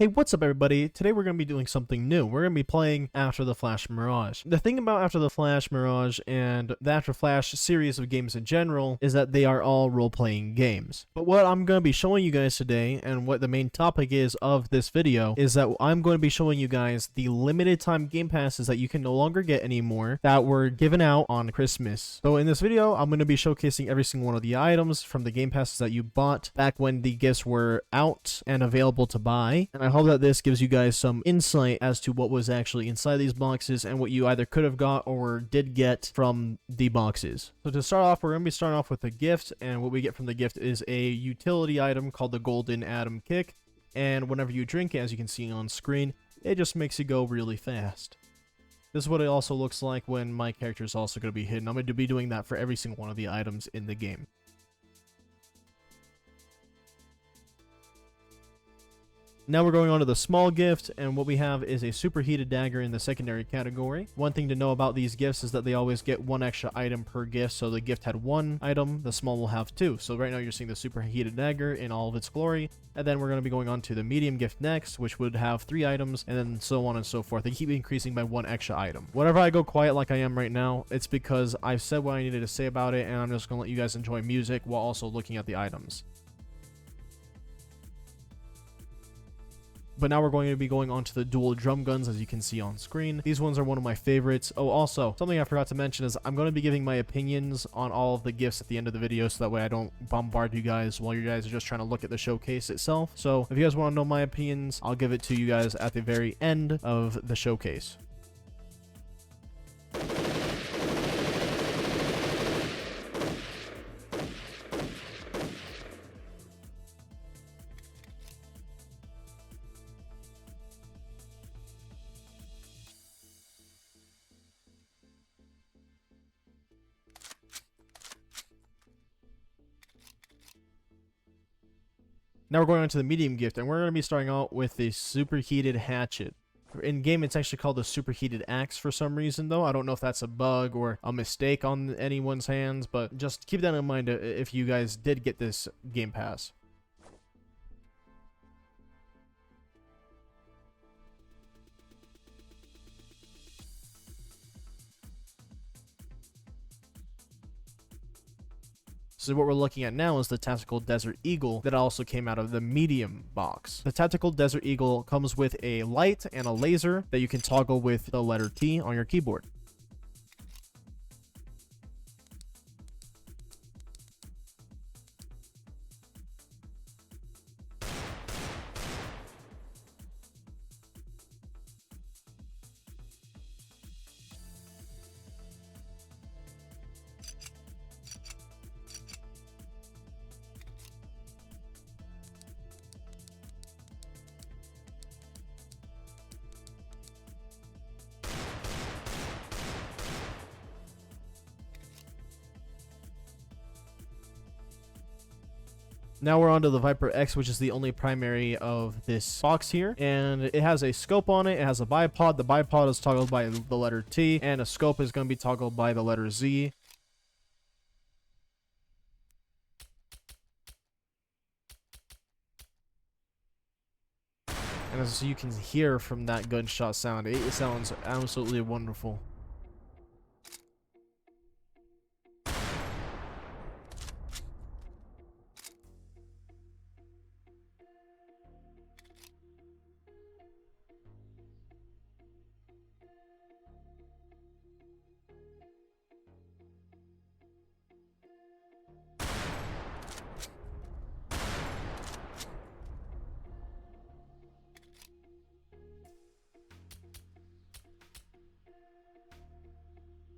Hey, what's up everybody? Today we're going to be doing something new. We're going to be playing After the Flash Mirage. The thing about After the Flash Mirage and the After Flash series of games in general is that they are all role-playing games. But what I'm going to be showing you guys today, and what the main topic is of this video, is that I'm going to be showing you guys the limited time game passes that you can no longer get anymore that were given out on Christmas. So in this video, I'm going to be showcasing every single one of the items from the game passes that you bought back when the gifts were out and available to buy. And I hope that this gives you guys some insight as to what was actually inside these boxes and what you either could have got or did get from the boxes. So to start off, we're going to be starting off with a gift, and what we get from the gift is a utility item called the Golden Atom Kick, and whenever you drink it, as you can see on screen, it just makes you go really fast. This is what it also looks like when my character is also going to be hidden. I'm going to be doing that for every single one of the items in the game. Now we're going on to the small gift, and what we have is a Superheated Dagger in the secondary category. One thing to know about these gifts is that they always get one extra item per gift, so the gift had one item, the small will have two. So right now you're seeing the Superheated Dagger in all of its glory, and then we're going to be going on to the medium gift next, which would have 3 items, and then so on and so forth. They keep increasing by one extra item. Whenever I go quiet like I am right now, it's because I've said what I needed to say about it, and I'm just going to let you guys enjoy music while also looking at the items. But now we're going to be going on to the dual drum guns, as you can see on screen. These ones are one of my favorites. Oh, also, something I forgot to mention is I'm going to be giving my opinions on all of the gifts at the end of the video, so that way I don't bombard you guys while you guys are just trying to look at the showcase itself. So if you guys want to know my opinions, I'll give it to you guys at the very end of the showcase. Now we're going on to the medium gift, and we're going to be starting out with the Superheated Hatchet. In game, it's actually called the Superheated Axe for some reason, though. I don't know if that's a bug or a mistake on anyone's hands, but just keep that in mind if you guys did get this game pass. So what we're looking at now is the Tactical Desert Eagle that also came out of the medium box. The Tactical Desert Eagle comes with a light and a laser that you can toggle with the letter T on your keyboard. Now we're on to the Viper X, which is the only primary of this box here, and it has a scope on it. It has a bipod. The bipod is toggled by the letter T, and a scope is going to be toggled by the letter Z. And as you can hear from that gunshot sound, it sounds absolutely wonderful.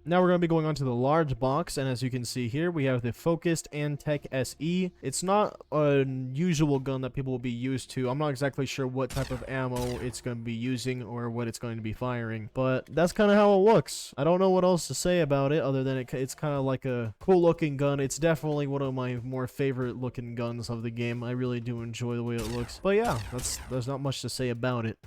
Now we're going to be going on to the large box, and as you can see here, we have the focused Antec SE. It's not a usual gun that people will be used to. I'm not exactly sure what type of ammo it's going to be using or what it's going to be firing, but that's kind of how it looks. I don't know what else to say about it other than it's kind of like a cool looking gun. It's definitely one of my more favorite looking guns of the game. I really do enjoy the way it looks. But yeah, there's not much to say about it.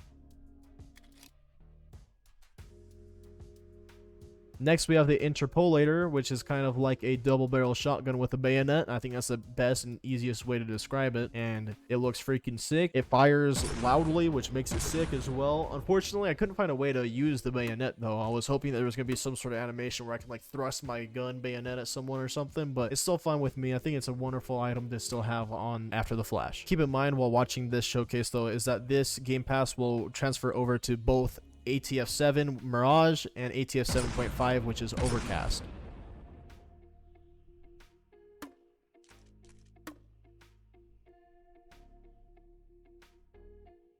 Next, we have the Interpolator, which is kind of like a double barrel shotgun with a bayonet. I think that's the best and easiest way to describe it, and it looks freaking sick. It fires loudly, which makes it sick as well. Unfortunately, I couldn't find a way to use the bayonet though. I was hoping that there was going to be some sort of animation where I can like thrust my gun bayonet at someone or something, but it's still fine with me. I think it's a wonderful item to still have on After the Flash. Keep in mind while watching this showcase though is that this Game Pass will transfer over to both ATF 7 Mirage and ATF 7.5, which is Overcast.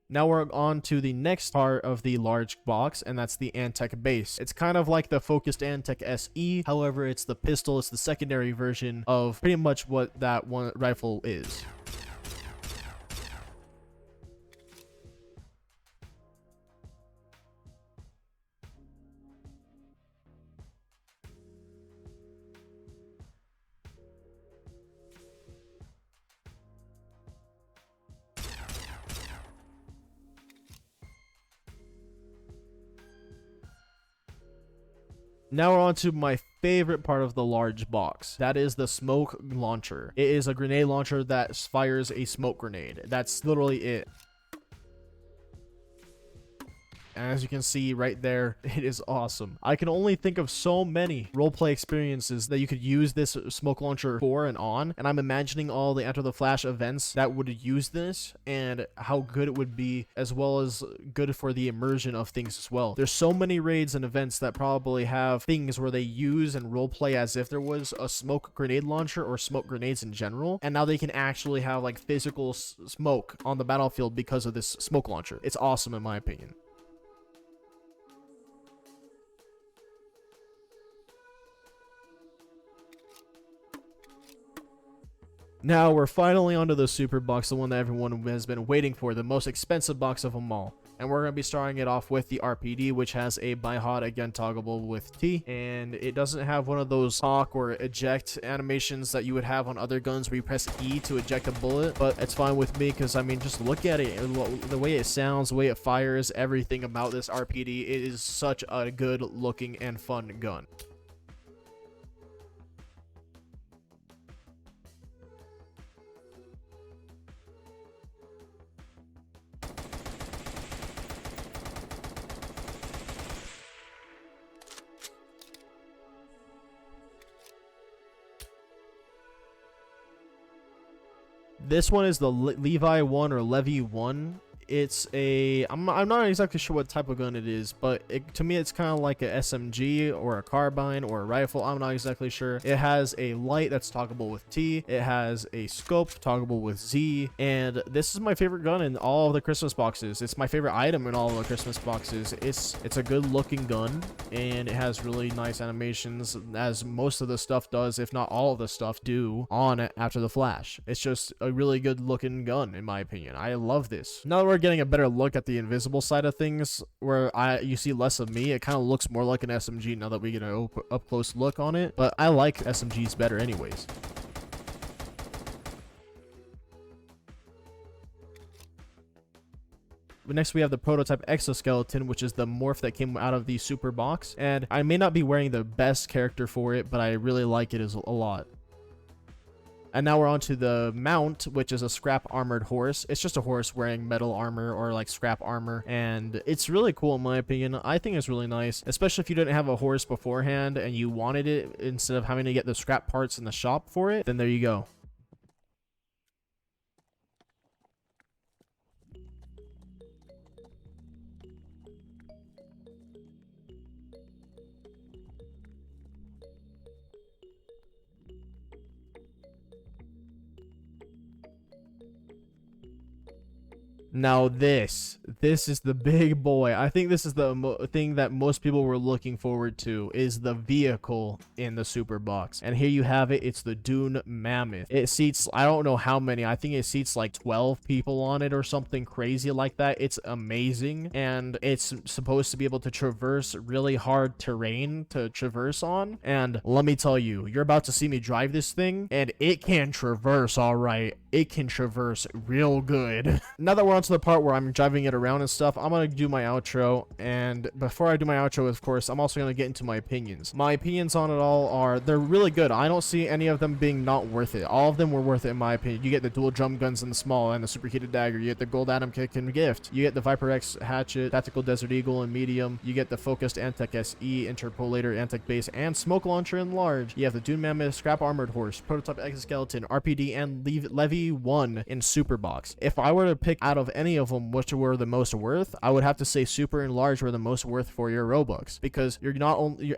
Now we're on to the next part of the large box, and that's the Antec Base. It's kind of like the focused Antec SE, however, it's the pistol, it's the secondary version of pretty much what that one rifle is. Now we're on to my favorite part of the large box. That is the smoke launcher. It is a grenade launcher that fires a smoke grenade. That's literally it. And as you can see right there, it is awesome. I can only think of so many roleplay experiences that you could use this smoke launcher for and on. And I'm imagining all the After the Flash events that would use this and how good it would be, as well as good for the immersion of things as well. There's so many raids and events that probably have things where they use and roleplay as if there was a smoke grenade launcher or smoke grenades in general. And now they can actually have like physical smoke on the battlefield because of this smoke launcher. It's awesome in my opinion. Now we're finally onto the Superbox, the one that everyone has been waiting for, the most expensive box of them all. And we're going to be starting it off with the RPD, which has a buy hot, again toggleable with T. And it doesn't have one of those talk or eject animations that you would have on other guns where you press E to eject a bullet. But it's fine with me because, I mean, just look at it. The way it sounds, the way it fires, everything about this RPD, it is such a good looking and fun gun. This one is the Levi 1 or Levi 1. It's a, I'm not exactly sure what type of gun it is, but to me it's kind of like a SMG or a carbine or a rifle. I'm not exactly sure. It has a light that's toggleable with T. It has a scope toggleable with Z. And this is my favorite gun in all of the Christmas boxes. It's my favorite item in all of the Christmas boxes. It's a good looking gun, and it has really nice animations, as most of the stuff does, if not all of the stuff do on it After the Flash. It's just a really good looking gun in my opinion. I love this. Now that we're getting a better look at the invisible side of things, where you see less of me, it kind of looks more like an SMG now that we get an up close look on it, but I like SMGs better anyways. But next we have the prototype exoskeleton, which is the morph that came out of the super box, and I may not be wearing the best character for it, but I really like it a lot. And now we're on to the mount, which is a scrap armored horse. It's just a horse wearing metal armor or like scrap armor. And it's really cool in my opinion. I think it's really nice, especially if you didn't have a horse beforehand and you wanted it instead of having to get the scrap parts in the shop for it. Then there you go. Now this is the big boy. I think this is the thing that most people were looking forward to, is the vehicle in the super box. And here you have it. It's the Dune Mammoth. It seats, I don't know how many. I think it seats like 12 people on it or something crazy like that. It's amazing. And it's supposed to be able to traverse really hard terrain to traverse on. And let me tell you, you're about to see me drive this thing, and it can traverse all right. It can traverse real good. Now that we're on to the part where I'm driving it around and stuff, I'm gonna do my outro. And before I do my outro, of course, I'm also gonna get into my opinions. My opinions on it all are, they're really good. I don't see any of them being not worth it. All of them were worth it in my opinion. You get the dual drum guns in the small and the superheated dagger. You get the gold atom kick and gift. You get the Viper X hatchet, tactical desert eagle in medium. You get the focused Antec SE, Interpolator, Antec Base, and smoke launcher in large. You have the Dune Mammoth, scrap armored horse, prototype exoskeleton, RPD, and Levi 1 in Superbox. If I were to pick out of any of them which were the most worth, I would have to say super and large were the most worth for your Robux, because you're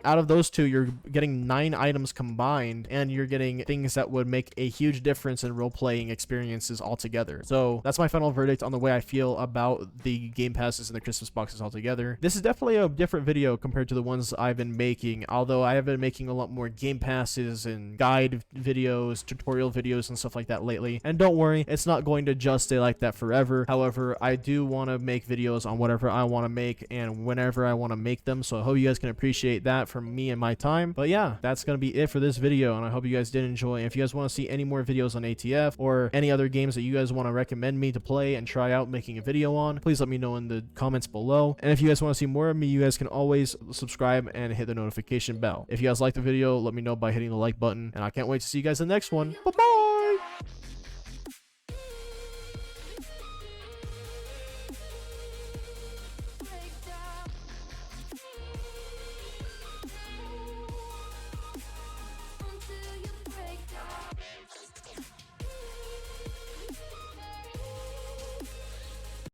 out of those two, you're getting 9 items combined, and you're getting things that would make a huge difference in role-playing experiences altogether. So that's my final verdict on the way I feel about the game passes and the Christmas boxes altogether. This is definitely a different video compared to the ones I've been making, although I have been making a lot more game passes and guide videos, tutorial videos, and stuff like that lately. And don't worry, it's not going to just stay like that forever. However, I do want to make videos on whatever I want to make and whenever I want to make them, so I hope you guys can appreciate that from me and my time. But yeah, that's gonna be it for this video, and I hope you guys did enjoy. If you guys want to see any more videos on ATF or any other games that you guys want to recommend me to play and try out making a video on, please let me know in the comments below. And if you guys want to see more of me, you guys can always subscribe and hit the notification bell. If you guys like the video, let me know by hitting the like button, and I can't wait to see you guys in the next one. Bye bye.